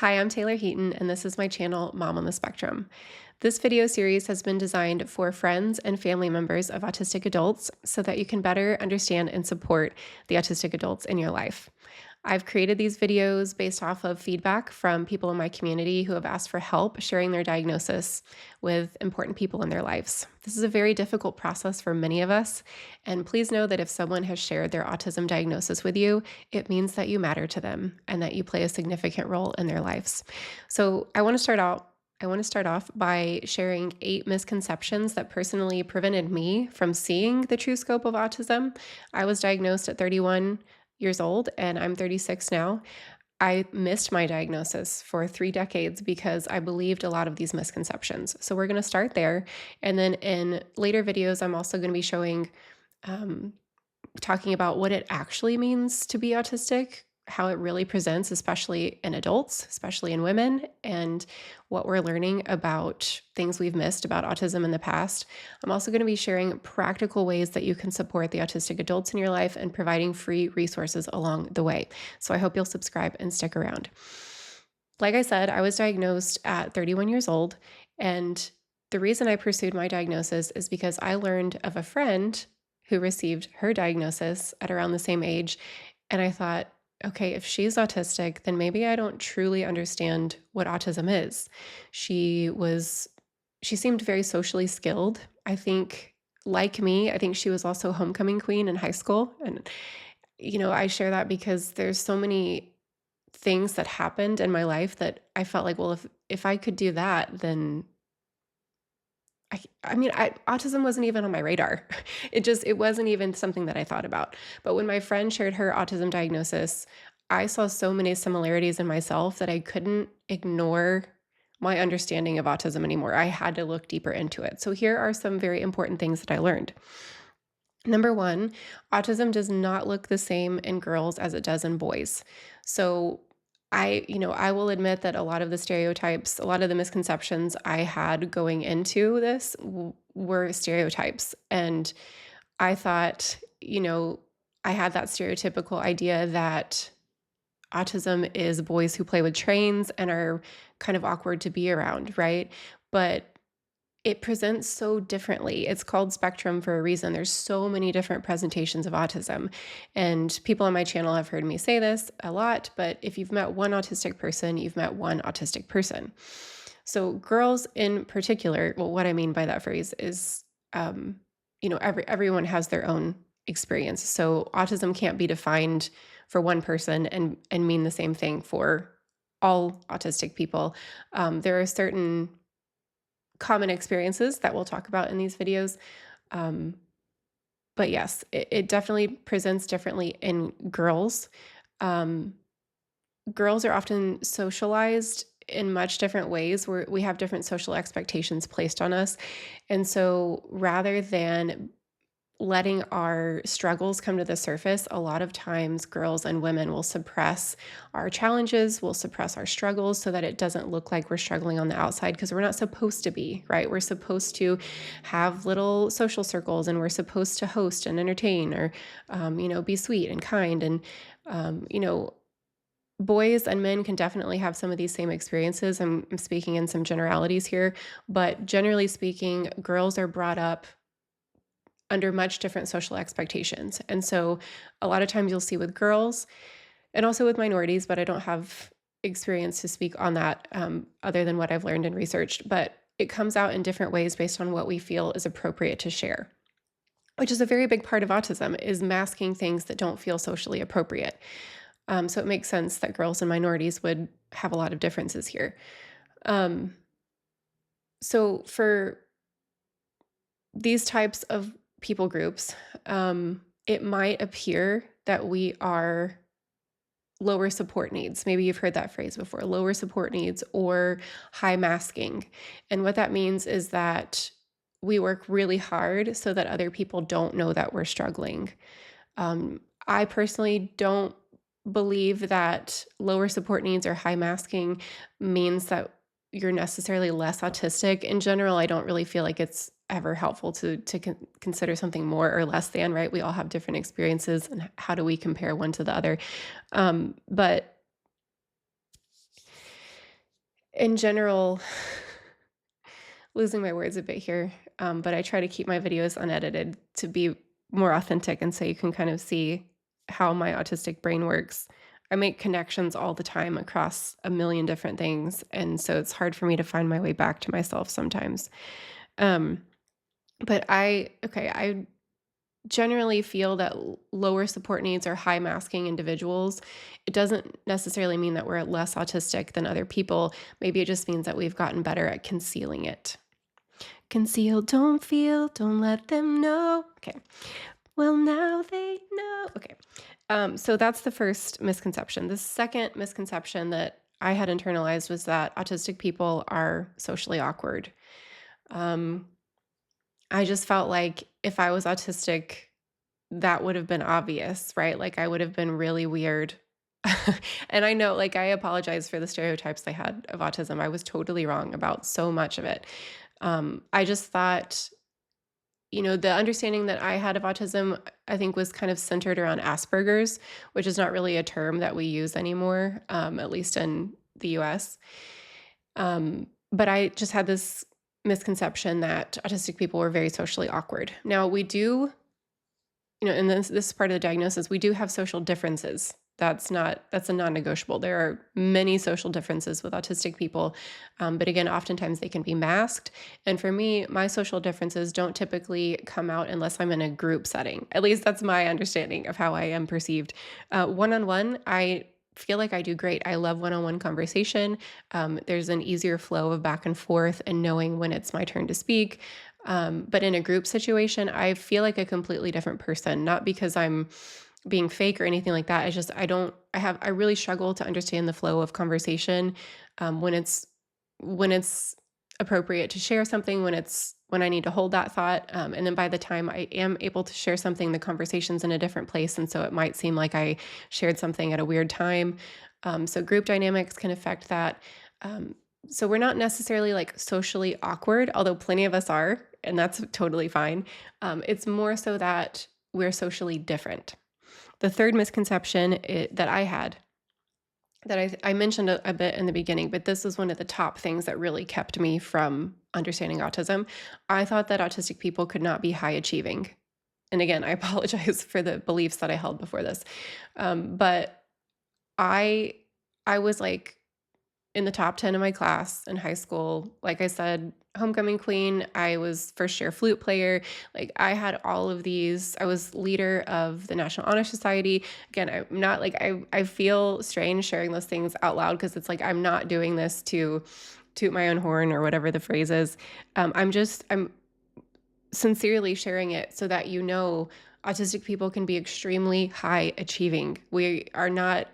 Hi, I'm Taylor Heaton, and this is my channel, Mom on the Spectrum. This video series has been designed for friends and family members of autistic adults so that you can better understand and support the autistic adults in your life. I've created these videos based off of feedback from people in my community who have asked for help sharing their diagnosis with important people in their lives. This is a very difficult process for many of us, and please know that if someone has shared their autism diagnosis with you, it means that you matter to them and that you play a significant role in their lives. So I want to start off by sharing 8 misconceptions that personally prevented me from seeing the true scope of autism. I was diagnosed at 31 years old and I'm 36 now. I missed my diagnosis for 3 decades because I believed a lot of these misconceptions. So we're going to start there. And then in later videos, I'm also going to be showing um, talking about what it actually means to be autistic, how it really presents, especially in adults, especially in women, and what we're learning about things we've missed about autism in the past. I'm also going to be sharing practical ways that you can support the autistic adults in your life and providing free resources along the way. So I hope you'll subscribe and stick around. Like I said, I was diagnosed at 31 years old, and the reason I pursued my diagnosis is because I learned of a friend who received her diagnosis at around the same age. And I thought, okay, if she's autistic, then maybe I don't truly understand what autism is. She was, she seemed very socially skilled. I think, like me, I think she was also homecoming queen in high school. And, I share that because there's so many things that happened in my life that I felt like, well, if I could do that, then autism wasn't even on my radar. It wasn't even something that I thought about. But when my friend shared her autism diagnosis, I saw so many similarities in myself that I couldn't ignore my understanding of autism anymore. I had to look deeper into it. So here are some very important things that I learned. Number one, autism does not look the same in girls as it does in boys. So I will admit that a lot of the stereotypes, a lot of the misconceptions I had going into this were stereotypes. And I thought, I had that stereotypical idea that autism is boys who play with trains and are kind of awkward to be around, right? But it presents so differently. It's called spectrum for a reason. There's so many different presentations of autism. And people on my channel have heard me say this a lot, but if you've met one autistic person, you've met one autistic person. So girls in particular, well, what I mean by that phrase is, everyone has their own experience. So autism can't be defined for one person and mean the same thing for all autistic people. There are certain common experiences that we'll talk about in these videos. Um, but yes, it definitely presents differently in girls. Um, Girls are often socialized in much different ways where we have different social expectations placed on us. And so rather than letting our struggles come to the surface, a lot of times girls and women will suppress our challenges, will suppress our struggles so that it doesn't look like we're struggling on the outside because we're not supposed to be, right? We're supposed to have little social circles and we're supposed to host and entertain or, be sweet and kind. And, boys and men can definitely have some of these same experiences. I'm speaking in some generalities here, but generally speaking, girls are brought up under much different social expectations. And so a lot of times you'll see with girls and also with minorities, but I don't have experience to speak on that other than what I've learned and researched, but it comes out in different ways based on what we feel is appropriate to share, which is a very big part of autism, is masking things that don't feel socially appropriate. So it makes sense that girls and minorities would have a lot of differences here. So for these types of people groups, it might appear that we are lower support needs. Maybe you've heard that phrase before, lower support needs or high masking. And what that means is that we work really hard so that other people don't know that we're struggling. I personally don't believe that lower support needs or high masking means that you're necessarily less autistic. In general, I don't really feel like it's ever helpful to consider something more or less than, right? We all have different experiences, and how do we compare one to the other? But In general, losing my words a bit here, but I try to keep my videos unedited to be more authentic, and so you can kind of see how my autistic brain works. I make connections all the time across a million different things, and so it's hard for me to find my way back to myself sometimes. Um, but I generally feel that lower support needs or high masking individuals, it doesn't necessarily mean that we're less autistic than other people. Maybe it just means that we've gotten better at concealing it. Conceal, don't feel, don't let them know. Okay. Well, now they know. Okay. So that's the first misconception. The second misconception that I had internalized was that autistic people are socially awkward. Um, I just felt like if I was autistic, that would have been obvious, right? Like I would have been really weird. And I know, like, I apologize for the stereotypes I had of autism. I was totally wrong about so much of it. I just thought, the understanding that I had of autism, I think, was kind of centered around Asperger's, which is not really a term that we use anymore, at least in the US. But I just had this misconception that autistic people were very socially awkward. Now, we do, and this is part of the diagnosis, we do have social differences. That's a non-negotiable. There are many social differences with autistic people, but again, oftentimes they can be masked. And for me, my social differences don't typically come out unless I'm in a group setting. At least that's my understanding of how I am perceived. One-on-one, I feel like I do great. I love one-on-one conversation. There's an easier flow of back and forth and knowing when it's my turn to speak. But in a group situation, I feel like a completely different person, not because I'm being fake or anything like that. It's just I really struggle to understand the flow of conversation, when it's appropriate to share something, when I need to hold that thought, and then by the time I am able to share something, the conversation's in a different place, and so it might seem like I shared something at a weird time. So group dynamics can affect that. Um, so we're not necessarily like socially awkward, although plenty of us are, and that's totally fine. It's more so that we're socially different. The third misconception that I had, that I mentioned a bit in the beginning, but this was one of the top things that really kept me from understanding autism. I thought that autistic people could not be high achieving. And again, I apologize for the beliefs that I held before this. But I I was like in the top 10 of my class in high school. Like I said, homecoming queen, I was first year flute player. Like I had all of these. I was leader of the National Honor Society. Again, I'm not like I feel strange sharing those things out loud because it's like I'm not doing this to toot my own horn or whatever the phrase is. I'm sincerely sharing it so that autistic people can be extremely high achieving. We are not,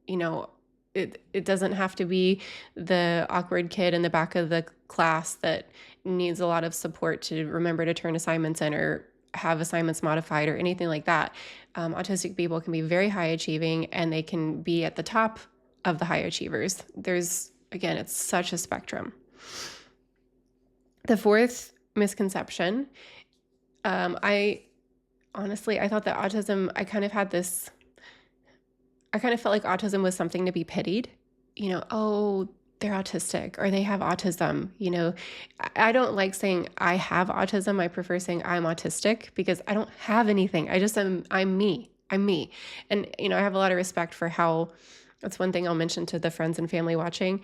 you know, it doesn't have to be the awkward kid in the back of the class that needs a lot of support to remember to turn assignments in or have assignments modified or anything like that. Autistic people can be very high achieving and they can be at the top of the high achievers. Again, it's such a spectrum. The fourth misconception, I honestly, I thought that autism, I kind of felt like autism was something to be pitied. Oh, they're autistic or they have autism. I don't like saying I have autism. I prefer saying I'm autistic because I don't have anything. I'm me. I'm me. And, I have a lot of respect for how that's one thing I'll mention to the friends and family watching.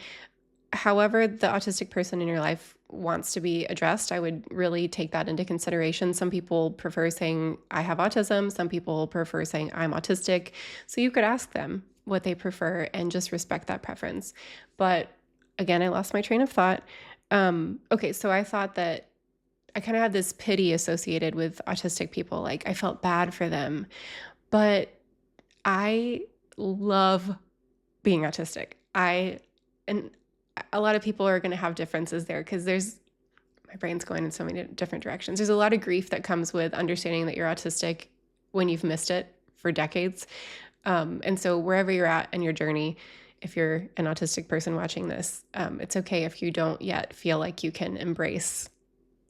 However, the autistic person in your life wants to be addressed, I would really take that into consideration. Some people prefer saying, I have autism. Some people prefer saying, I'm autistic. So you could ask them what they prefer and just respect that preference. But again, I lost my train of thought. Okay, so I thought that I kind of had this pity associated with autistic people. Like I felt bad for them. But I love being autistic. And a lot of people are going to have differences there because my brain's going in so many different directions. There's a lot of grief that comes with understanding that you're autistic when you've missed it for decades. And so wherever you're at in your journey, if you're an autistic person watching this, it's okay if you don't yet feel like you can embrace,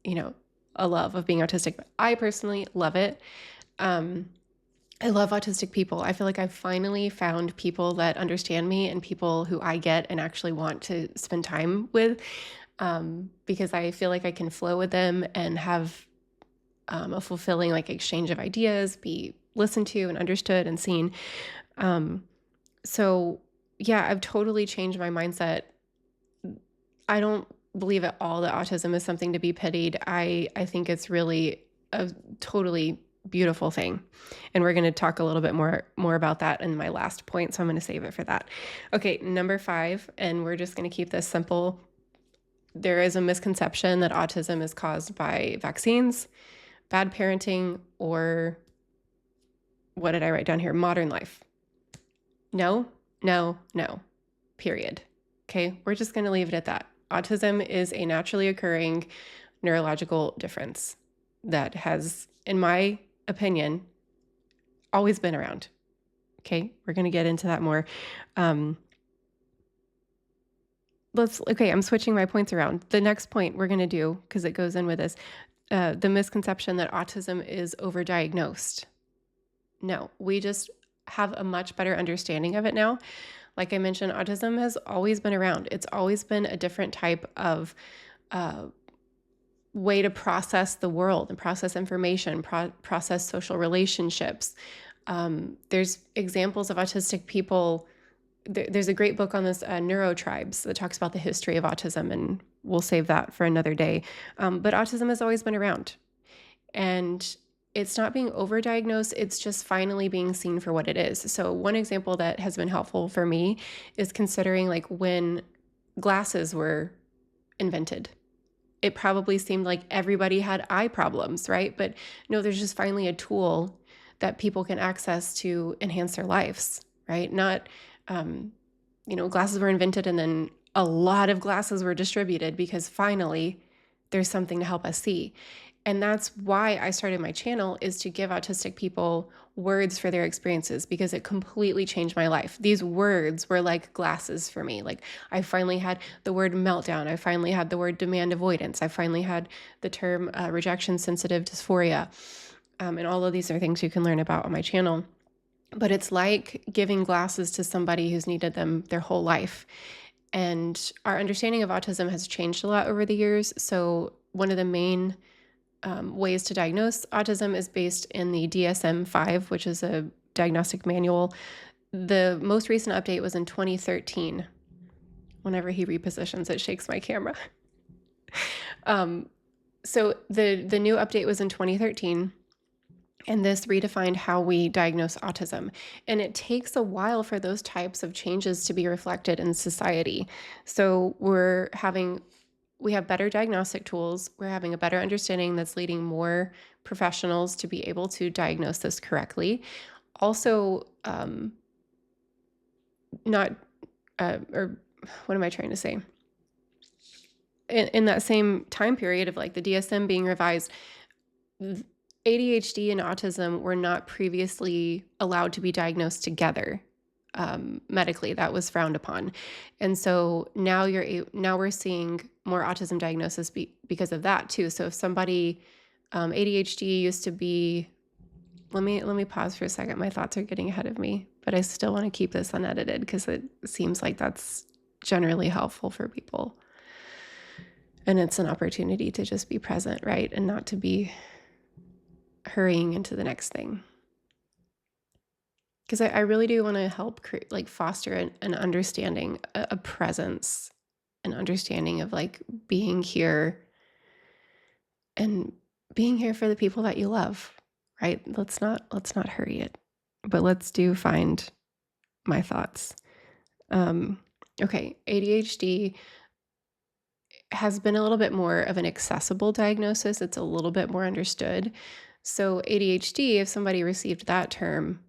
a love of being autistic. I personally love it. I love autistic people. I feel like I've finally found people that understand me and people who I get and actually want to spend time with, because I feel like I can flow with them and have a fulfilling like exchange of ideas, be listened to and understood and seen. Um, so yeah, I've totally changed my mindset. I don't believe at all that autism is something to be pitied. I think it's really a totally beautiful thing. And we're going to talk a little bit more about that in my last point, so I'm going to save it for that. Okay, number 5, and we're just going to keep this simple. There is a misconception that autism is caused by vaccines, bad parenting, or what did I write down here? Modern life. No, no, no. Period. Okay, we're just going to leave it at that. Autism is a naturally occurring neurological difference that has, in my opinion, always been around. Okay, we're going to get into that more. I'm switching my points around. The next point we're going to do, because it goes in with this, the misconception that autism is overdiagnosed. No, we just have a much better understanding of it now. Like I mentioned, autism has always been around. It's always been a different type of way to process the world and process information, process social relationships. There's examples of autistic people. There's a great book on this, Neurotribes, that talks about the history of autism, and we'll save that for another day. But autism has always been around. And it's not being overdiagnosed, it's just finally being seen for what it is. So one example that has been helpful for me is considering like when glasses were invented. It probably seemed like everybody had eye problems, right? But no, there's just finally a tool that people can access to enhance their lives, right? Not, glasses were invented and then a lot of glasses were distributed because finally there's something to help us see. And that's why I started my channel, is to give autistic people words for their experiences, because it completely changed my life. These words were like glasses for me. Like I finally had the word meltdown. I finally had the word demand avoidance. I finally had the term rejection sensitive dysphoria. And all of these are things you can learn about on my channel. But it's like giving glasses to somebody who's needed them their whole life. And our understanding of autism has changed a lot over the years. So one of the main ways to diagnose autism is based in the DSM-5, which is a diagnostic manual. The most recent update was in 2013. Whenever he repositions, it shakes my camera. So the new update was in 2013, and this redefined how we diagnose autism. And it takes a while for those types of changes to be reflected in society. So we have better diagnostic tools. We're having a better understanding that's leading more professionals to be able to diagnose this correctly. Also, not, or what am I trying to say? In that same time period of like the DSM being revised, ADHD and autism were not previously allowed to be diagnosed together. Medically, that was frowned upon. And so now we're seeing more autism diagnosis because of that too. So if somebody, ADHD used to be, let me pause for a second. My thoughts are getting ahead of me, but I still want to keep this unedited because it seems like that's generally helpful for people. And it's an opportunity to just be present, right? And not to be hurrying into the next thing. Because I really do want to help foster an understanding, a presence, an understanding of like being here and being here for the people that you love, right? Let's not hurry it, but let's do find my thoughts. Okay, ADHD has been a little bit more of an accessible diagnosis. It's a little bit more understood. So ADHD, if somebody received that term,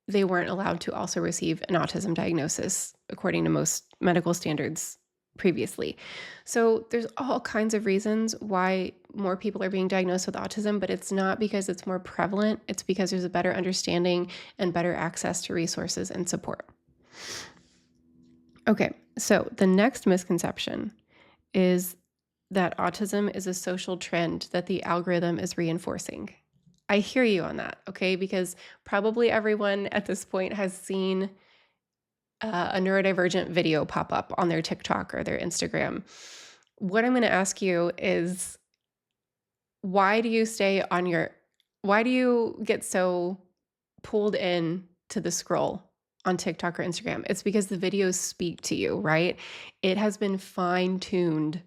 they weren't allowed to also receive an autism diagnosis according to most medical standards previously. So there's all kinds of reasons why more people are being diagnosed with autism, but it's not because it's more prevalent. It's because there's a better understanding and better access to resources and support. Okay, so the next misconception is that autism is a social trend that the algorithm is reinforcing. I hear you on that, okay? Because probably everyone at this point has seen a neurodivergent video pop up on their TikTok or their Instagram. What I'm going to ask you is why do you stay on your, why do you get so pulled in to the scroll on TikTok or Instagram? It's because the videos speak to you, right? It has been fine tuned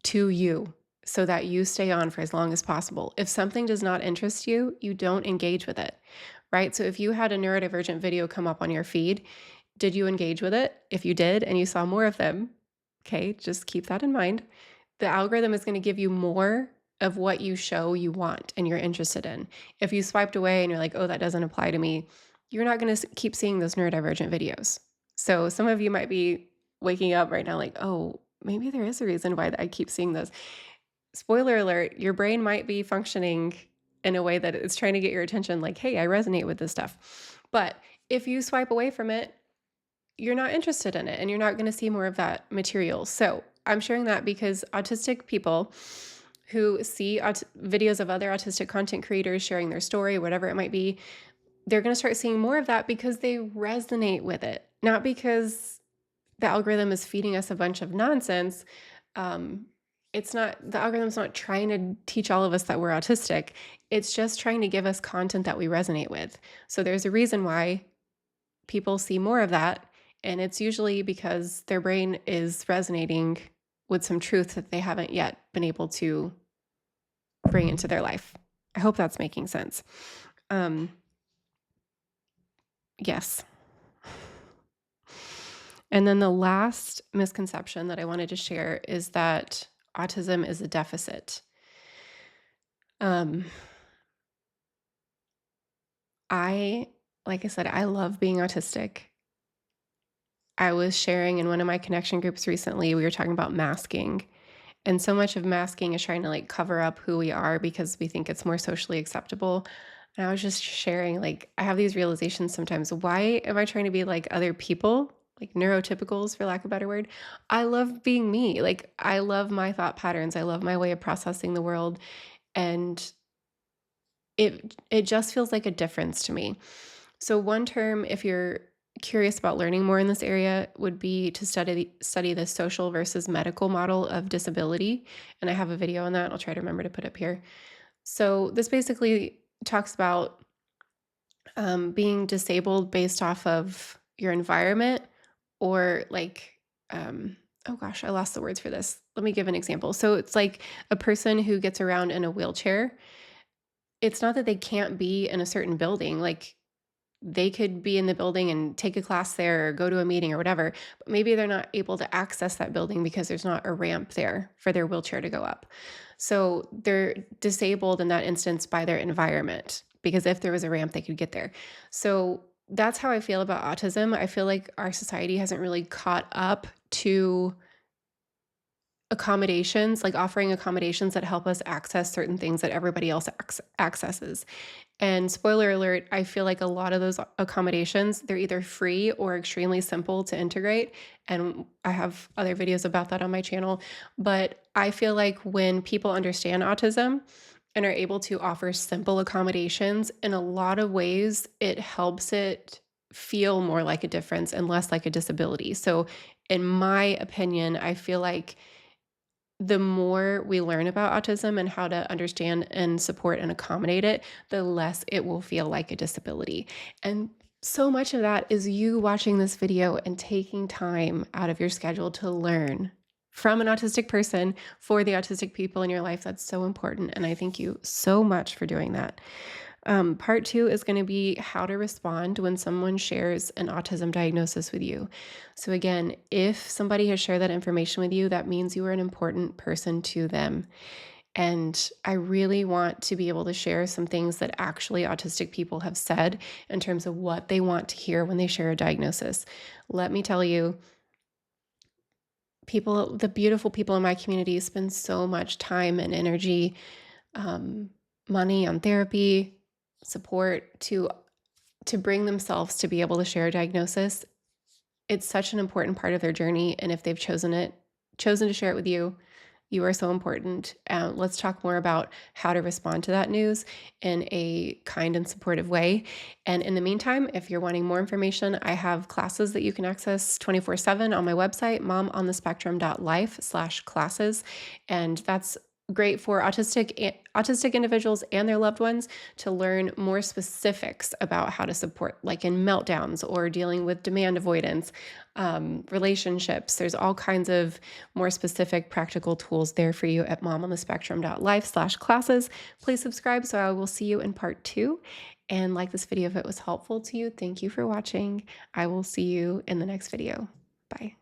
to you so that you stay on for as long as possible. If something does not interest you, you don't engage with it, right? So if you had a neurodivergent video come up on your feed, did you engage with it? If you did and you saw more of them, okay, just keep that in mind. The algorithm is going to give you more of what you show you want and you're interested in. If you swiped away and you're like, oh, that doesn't apply to me, you're not going to keep seeing those neurodivergent videos. So some of you might be waking up right now like, oh, maybe there is a reason why I keep seeing those. Spoiler alert, your brain might be functioning in a way that it's trying to get your attention like, hey, I resonate with this stuff. But if you swipe away from it, you're not interested in it and you're not going to see more of that material. So I'm sharing that because autistic people who see videos of other autistic content creators sharing their story, whatever it might be, they're going to start seeing more of that because they resonate with it, not because the algorithm is feeding us a bunch of nonsense. It's not, the algorithm's not trying to teach all of us that we're autistic. It's just trying to give us content that we resonate with. So there's a reason why people see more of that. And it's usually because their brain is resonating with some truth that they haven't yet been able to bring into their life. I hope that's making sense. Yes. And then the last misconception that I wanted to share is that autism is a deficit. Like I said, I love being autistic. I was sharing in one of my connection groups recently, we were talking about masking. And so much of masking is trying to like cover up who we are because we think it's more socially acceptable. And I was just sharing, like, I have these realizations sometimes. Why am I trying to be like other people, like neurotypicals, for lack of a better word? I love being me. Like, I love my thought patterns. I love my way of processing the world. And it just feels like a difference to me. So one term, if you're curious about learning more in this area, would be to study the social versus medical model of disability. And I have a video on that. I'll try to remember to put up here. So this basically talks about being disabled based off of your environment or like, oh gosh, I lost the words for this. Let me give an example. So it's like a person who gets around in a wheelchair. It's not that they can't be in a certain building. Like they could be in the building and take a class there or go to a meeting or whatever, but maybe they're not able to access that building because there's not a ramp there for their wheelchair to go up. So they're disabled in that instance by their environment because if there was a ramp, they could get there. So that's how I feel about autism. I feel like our society hasn't really caught up to accommodations, like offering accommodations that help us access certain things that everybody else accesses. And spoiler alert, I feel like a lot of those accommodations, they're either free or extremely simple to integrate. And I have other videos about that on my channel. But I feel like when people understand autism and are able to offer simple accommodations, in a lot of ways, it helps it feel more like a difference and less like a disability. So in my opinion, I feel like the more we learn about autism and how to understand and support and accommodate it, the less it will feel like a disability. And so much of that is you watching this video and taking time out of your schedule to learn from an autistic person for the autistic people in your life. That's so important. And I thank you so much for doing that. Part 2 is going to be how to respond when someone shares an autism diagnosis with you. So again, if somebody has shared that information with you, that means you are an important person to them. And I really want to be able to share some things that actually autistic people have said in terms of what they want to hear when they share a diagnosis. Let me tell you, people, the beautiful people in my community spend so much time and energy, money on therapy, support to bring themselves to be able to share a diagnosis. It's such an important part of their journey, and if they've chosen to share it with you, You are so important. Let's talk more about how to respond to that news in a kind and supportive way. And in the meantime, if you're wanting more information, I have classes that you can access 24/7 on my website, momonthespectrum.life/classes. And that's great for autistic individuals and their loved ones to learn more specifics about how to support, like in meltdowns or dealing with demand avoidance, relationships. There's all kinds of more specific practical tools there for you at momonthespectrum.life/classes. Please subscribe so I will see you in part 2. And like this video if it was helpful to you. Thank you for watching. I will see you in the next video. Bye.